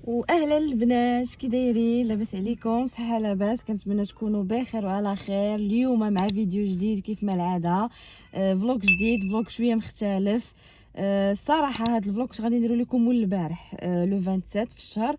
واهلا البنات، كي دايرين؟ لاباس عليكم؟ صحه لاباس؟ كنتمنى تكونوا بخير وعلى خير. اليوم مع فيديو جديد كيف ما العاده، فلوق جديد، فلوق شويه مختلف. الصراحه هذا الفلوق غادي نديرو لكم مول البارح، لو 27 في الشهر،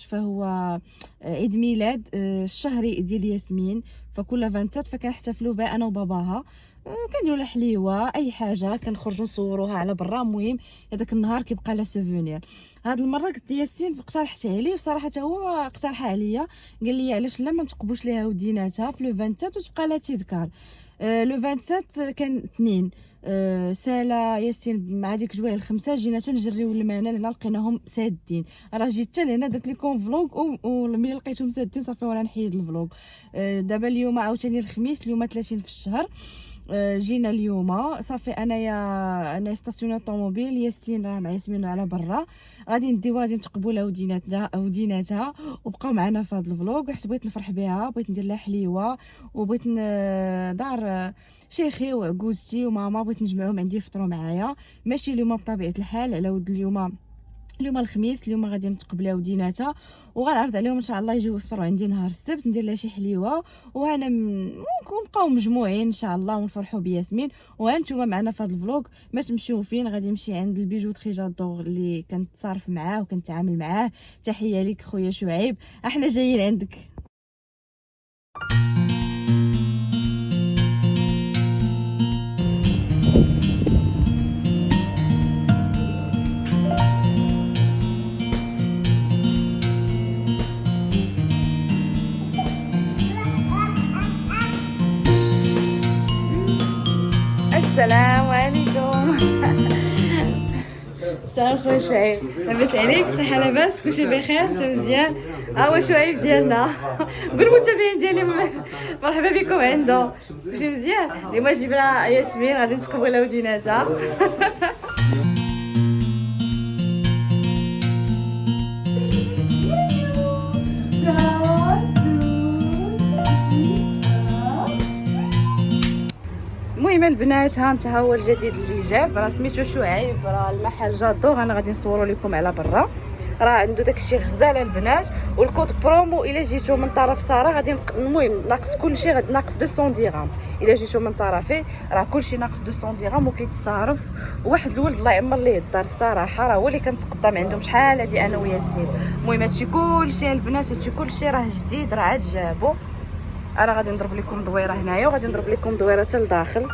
فهو عيد ميلاد الشهري ديال ياسمين. فكل 27 فكنحتفلوا بها انا وباباها، كنديروا لها حليوه، اي حاجه، كنخرجوا نصوروها على برا. المهم هذاك النهار كيبقى لها سوفونير. هاد المره قلت ياسين، اقترحت عليه بصراحه، حتى هو اقترح عليا، قال لي علاش لا ما نتقبوش ليها وديناتها في لو 27 وتبقى لها تذكار. لو 27 كان اثنين، سالا ياسين مع ديك جوايه الخمسه، جينا تنجريو المنال هنا لقيناهم سادين. راه جيت حتى لهنا درت لكم فلوق، وملي لقيتهم سادين صافي وانا نحيد الفلوق. دابا اليوم عاوتاني الخميس، اليوم 30 في الشهر. جينا اليوم صافي، انا ستاسيون الطوموبيل، ياسين راه مع ياسمين على برا، غادي نديو غادي نتقبوا لها وديناتها وبقاو معنا في هذا الفلوق. حيت بغيت نفرح بها، بغيت ندير لها حليوه، وبغيت دار شيخي وعكوزتي وماما، بغيت نجمعهم عندي يفطروا معايا. ماشي اليوم بطبيعه الحال، على ود اليوم الخميس، اليوم غادي نتقبلها وديناتها، وغنعرض عليهم ان شاء الله يجيو يفطروا عندي نهار السبت، ندير لها شي حليوه، وهنا نبقاو مجموعين ان شاء الله ونفرحوا بياسمين. وهانتوما معنا في هذا الفلوق. ما تمشيو فين؟ غادي نمشي عند البيجوتري جادور اللي كنتصارف معاه وكنتعامل معاه. تحيه ليك خويا شعيب، احنا جايين عندك. السلام عليكم. السلام خويا شعيب، لاباس عليك؟ صحه لاباس؟ كلشي بخير؟ انت مزيان؟ ها هو شعيب ديالنا. قول المتابعين ديالي مرحبا بكم عنده. كلشي مزيان؟ اليوم جبنا ياسمين غادي نتقبلها وديناتها. المهم البنات، ها انت ها هو الجديد اللي جاب، راه سميتو شعيب، راه المحل جادور. انا غادي نصورو لكم على برا، راه عنده داكشي غزاله البنات. والكود برومو الا جيتو من طرف ساره غادي المهم ناقص كلشي، غادي ناقص 200 درهم. الا جيتو من طرفي راه كلشي ناقص 200 درهم وكيتصارف. وواحد الولد الله يعمر ليه الدار، الصراحه راه هو اللي كنتقدم عندهم شحال هادي انا وياسين. المهم هادشي كلشي البنات، هادشي كلشي راه جديد، راه عاد جابو. انا غادي نضرب لكم دويره هنايا، وغادي نضرب لكم دويره حتى لداخل.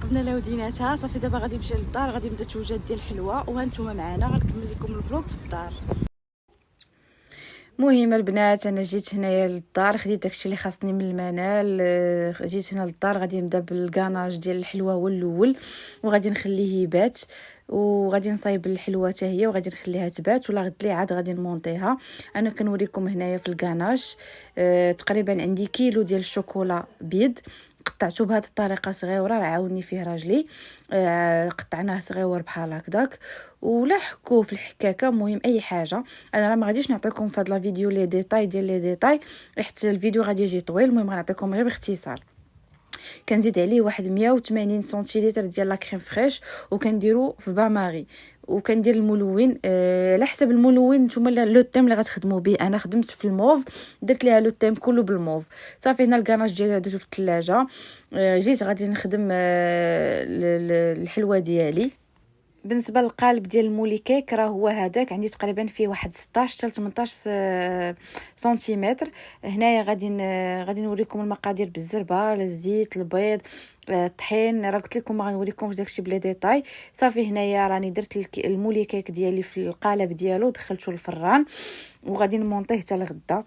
قبنا لها وديناتها صافي. دابا غادي نمشي للدار، غادي نبدا توجد ديال الحلوه، وهانتوما معنا غنكمل لكم الفلوق في الدار. المهم البنات، انا جيت هنايا للدار، خديت داكشي اللي خاصني من المنال. جيت هنا للدار، غادي نبدا بالكاناج ديال الحلوه هو الاول، وغادي نخليه يبات، وغادي نصايب الحلوه حتى هي، وغادي نخليها تبات، ولا غد لي عاد غادي نمونطيها. انا كنوريكم هنايا في الكاناج. تقريبا عندي كيلو ديال الشوكولا بيض، قطعته بهذه الطريقه صغيره، راه عاوني فيه راجلي. قطعناه صغيور بحال هكذاك ولا حكوه في الحكاكه. المهم اي حاجه، انا راه ما غاديش نعطيكم في هذا الفيديو لي ديتاي ديال لي ديتاي حيت الفيديو غادي يجي طويل. المهم غنعطيكم غير باختصار. كنزيد عليه واحد 180 سنتيلتر ديال لا كريم فريش وكنديرو في با ماري، وكندير الملون على حسب الملون نتوما لو تيم اللي غتخدموا به. انا خدمت في الموف، درت ليها لو تيم كله بالموف. صافي هنا الكاناج ديالي درتو في الثلاجه. جيت غادي نخدم الحلوه ديالي. بالنسبه للقالب ديال المولي كيك راه هو هذاك، عندي تقريبا فيه واحد 16 حتى 18 سنتيمتر. هنايا غادي نوريكم المقادير بالزربه، الزيت، البيض، الطحين. راه قلت لكم ما غنوريكمش داكشي بلا ديتاي. صافي هنايا راني درت المولي كيك ديالي في القالب ديالو، دخلته الفران وغادي نمونطيه حتى لغدا.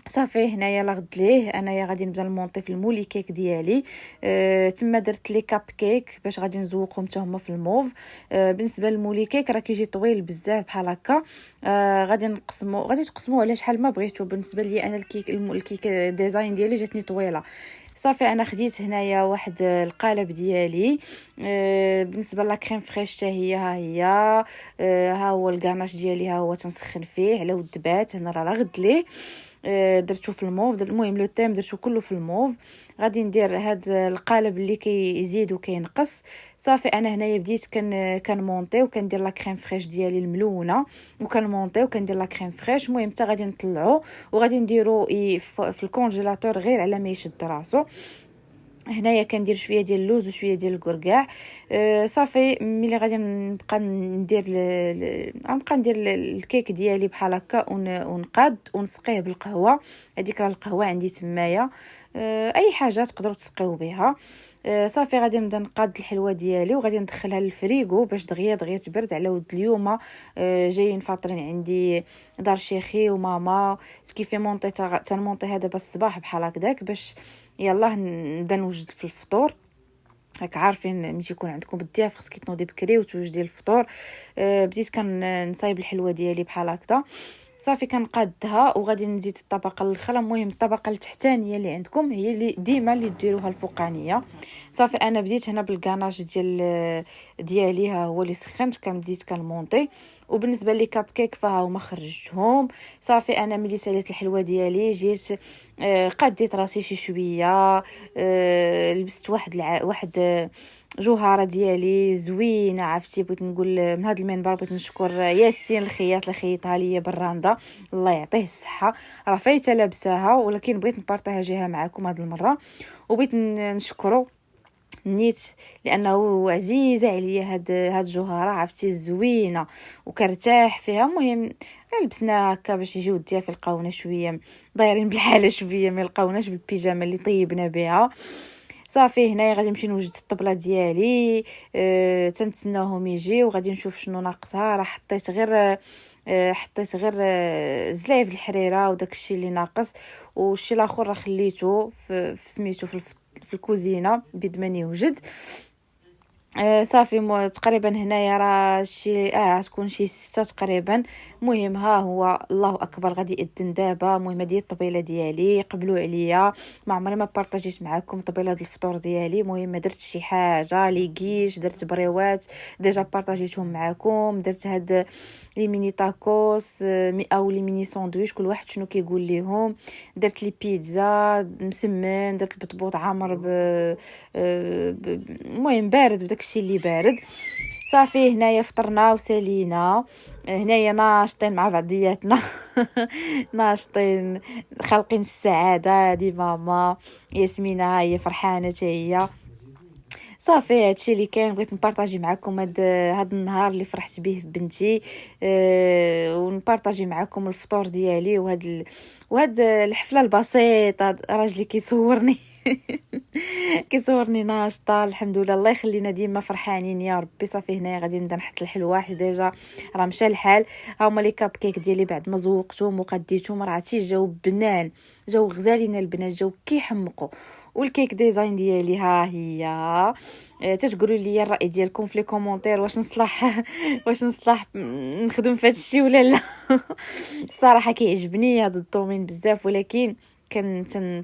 صافي هنايا لا غد ليه انايا غادي نبدا نمونطي في المولي كيك ديالي. تما درت لي كاب كيك باش غادي نزوقهم حتى هما في الموف. بالنسبه للمولي كيك راه كيجي طويل بزاف بحال هكا. غادي تقسموه على شحال ما بغيتو. بالنسبه لي انا الكيك ديزاين ديالي جاتني طويله. صافي انا خديت هنايا واحد القالب ديالي. بالنسبه لا كريم فريش حتى هي ها هي. ها هو الكاناش ديالي، ها هو تنسخن فيه على ود بات. هنا راه غد ليه درتو في الموف. المهم لو تيم درتو كله في الموف. غادي ندير هذا القالب اللي كيزيد وكينقص. صافي انا هنايا بديت كنمونطي وكندير لا كريم فريش ديالي الملونه وكنمونطي وكندير لا كريم فريش. المهم حتى غادي نطلعو وغادي نديرو في الكونجيلاتور غير على ما يشد راسو. هنايا كندير شويه ديال اللوز وشويه ديال الكركاع. صافي ملي غادي نبقى ندير الكيك ديالي بحال هكا ونقاد ونسقيه بالقهوه. هذيك راه القهوه عندي تمايا. اي حاجه تقدروا تسقيو بها. صافي غادي نبدا نقاد الحلوه ديالي وغادي ندخلها للفريغو باش دغيا تبرد على ود اليوم. جايين فاطرين عندي دار شيخي وماما كيفي مونطي تنمونطي هذا الصباح بحال هكذاك باش يلا نبدا نوجد في الفطور. راك عارفين ملي يكون عندكم الضياف خصك تنوضي بكري وتوجدي الفطور. بديت كنصايب الحلوه ديالي بحال هكذا. صافي كنقادها وغادي نزيد الطبقه الاخرى. المهم الطبقه التحتانيه اللي عندكم هي اللي ديما اللي ديروها الفوقانيه. صافي انا بديت هنا بالكاناج ديالي ها هو اللي سخنت. بديت كنمونطي. وبالنسبه لي كاب كيك فها هما خرجتهم. صافي انا ملي ساليت الحلوه ديالي جيت قديت راسي شي شويه. لبست واحد جوهره ديالي زوينه عرفتي. بغيت نقول من هذا المنبر بغيت نشكر ياسين الخياط اللي خيطها ليا بالراندا، الله يعطيه الصحه. راه فايته لابساها ولكن بغيت نبارطاجيها معكم هذه المره. وبغيت نشكرو نيت لانه عزيزه عليا هاد الجوهره عرفتي زوينه وكرتاح فيها. المهم لبسناها هكا باش يجيو الضياف يلقاونا شويه دايرين بالحاله شويه ما يلقاوناش بالبيجامه اللي طيبنا بها. صافي هنايا غادي نمشي نوجد الطبله ديالي. تنتسناوهم يجيو وغادي نشوف شنو ناقصها. راه حطيت غير زلايف الحريره وداك الشيء اللي ناقص. والشيء الاخر راه خليته في سميتو في الكوزينه بيد ما يوجد. صافي تقريبا هنايا راه شي تكون شي 6 تقريبا. المهم ها هو الله اكبر غادي يأذن دابا. المهم هذه الطبيله ديالي قبلوا عليا. ما عمري ما بارطاجيت معكم طبيله الفطور ديالي. المهم ما درت شي حاجه ليكيش، درت بريوات ديجا بارطاجيتهم معكم. درت هاد لي ميني تاكوس او لي ميني ساندويش كل واحد شنو كيقول ليهم. درت لي بيتزا مسمن، درت البطبوط عامر المهم بارد بداكشي اللي بارد. صافي هنايا فطرنا وسالينا. هنايا ناشطين مع بعضياتنا ناشطين خالقين السعاده. دي ماما ياسمينه ها هي فرحانه حتى هي. صافي هادشي اللي كاين. بغيت نبارطاجي معكم هاد النهار اللي فرحت به بنتي. ونبارطاجي معكم الفطور ديالي وهاد الحفله البسيطه. راجلي كيصورني كيصورني ناشطه الحمد لله. الله يخلينا ديما فرحانين يا ربي. صافي هنايا غادي نبدا نحط الحلوه حيت ديجا راه مشى الحال. هما لي كاب كيك ديالي بعد ما زوقتهم وقديتهم راه عرفتي جاو بنان، جاو غزالين البنات، جاو كيحمقوا. والكيك ديزاين ديالي ها هي. تتقولوا لي الراي ديالكم في لي كومونتير واش نصلح نخدم في هذا الشيء ولا لا. الصراحه كيعجبني هذا الدومين بزاف ولكن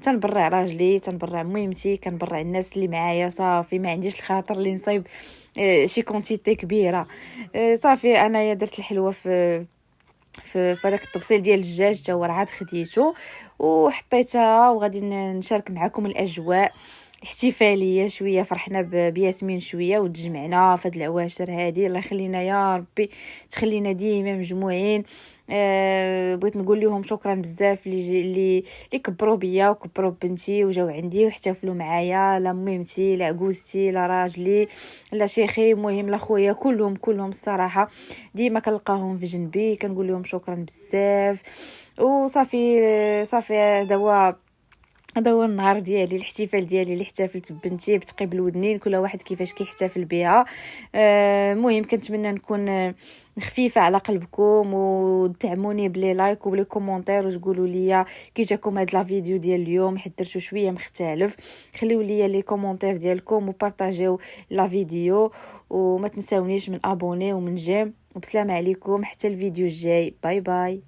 تنبرع راجلي، تنبرع ميمتي، كنبرع الناس اللي معايا. صافي ما عنديش الخاطر اللي نصايب شي كونتيتي كبيره. صافي انايا درت الحلوه في هذاك الطبسيل ديال الدجاج، حتى هو راه عاد خديته وحطيتها، وغادي نشارك معكم الاجواء احتفاليه شويه. فرحنا بياسمين شويه وتجمعنا في هاد العواشر هادي. الله يخلينا يا ربي، تخلينا ديما مجموعين. بغيت نقول لهم شكرا بزاف اللي كبروا بيا وكبروا بنتي وجاو عندي واحتفلوا معايا، لا ميمتي لا عكوزتي لا راجلي لا شيخي، المهم لا خويا، كلهم الصراحه ديما كنلقاهم في جنبي. كنقول لهم شكرا بزاف وصافي. هذا هو النهار ديالي، الاحتفال ديالي اللي احتفلت ببنتي بتقيب الودنين، كل واحد كيفاش كيحتفل بها. المهم كنتمنى نكون خفيفه على قلبكم، ودعموني بلي لايك وبلي كومونتير، وتقولوا لي كي جاكم هاد لا فيديو ديال اليوم، حيت درتو شويه مختلف. خليو لي لي كومونتير ديالكم وبارطاجيو لا فيديو، وما تنساونيش من ابوني ومن جيم. وبسلام عليكم حتى الفيديو الجاي. باي باي.